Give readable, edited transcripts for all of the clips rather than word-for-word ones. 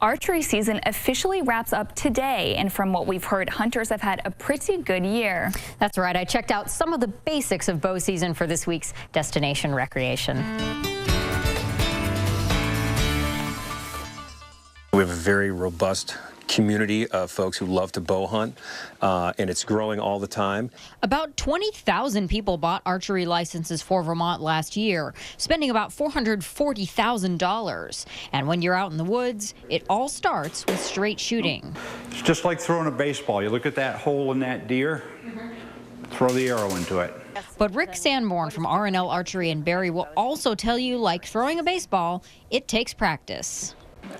Archery season officially wraps up today, and from what we've heard, hunters have had a pretty good year. That's right. I checked out some of the basics of bow season for this week's Destination Recreation. We have a very robust community of folks who love to bow hunt, and it's growing all the time. About 20,000 people bought archery licenses for Vermont last year, spending about $440,000. And when you're out in the woods, it all starts with straight shooting. It's just like throwing a baseball. You look at that hole in that deer, throw the arrow into it. But Rick Sanborn from R&L Archery in Barrie will also tell you, like throwing a baseball, it takes practice.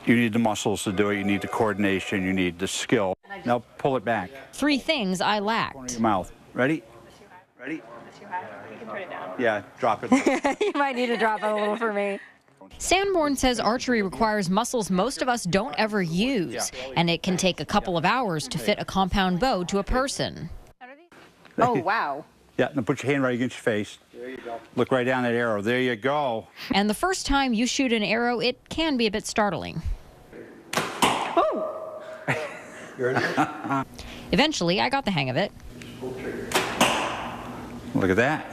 You need the muscles to do it. You need the coordination. You need the skill. Now pull it back. 3 things I lacked. Your mouth. Ready? Ready? Too high. You can put it down. Yeah, drop it. You might need to drop it a little for me. Sanborn says archery requires muscles most of us don't ever use, and it can take a couple of hours to fit a compound bow to a person. Oh, wow. Yeah, now put your hand right against your face. There you go. Look right down that arrow. There you go. And the first time you shoot an arrow, it can be a bit startling. Oh! Eventually, I got the hang of it. Look at that.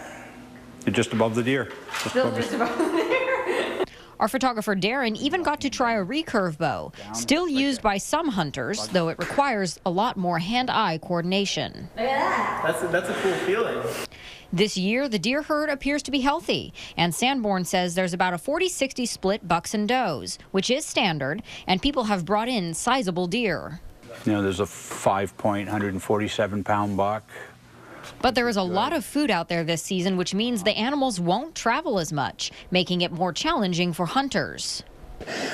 You're just above the deer. Just above the deer. Our photographer Darren even got to try a recurve bow, still used by some hunters, though it requires a lot more hand-eye coordination. Look at that. That's a cool feeling. This year, the deer herd appears to be healthy, and Sanborn says there's about a 40-60 split bucks and does, which is standard, and people have brought in sizable deer. You know, there's a 5-point, 147-pound buck. But there is a lot of food out there this season, which means the animals won't travel as much, making it more challenging for hunters.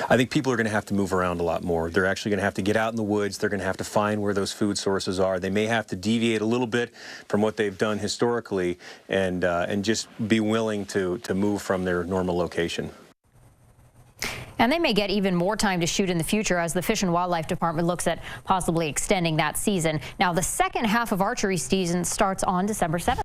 I think people are going to have to move around a lot more. They're actually going to have to get out in the woods. They're going to have to find where those food sources are. They may have to deviate a little bit from what they've done historically and just be willing to move from their normal location. And they may get even more time to shoot in the future as the Fish and Wildlife Department looks at possibly extending that season. Now, the second half of archery season starts on December 7th.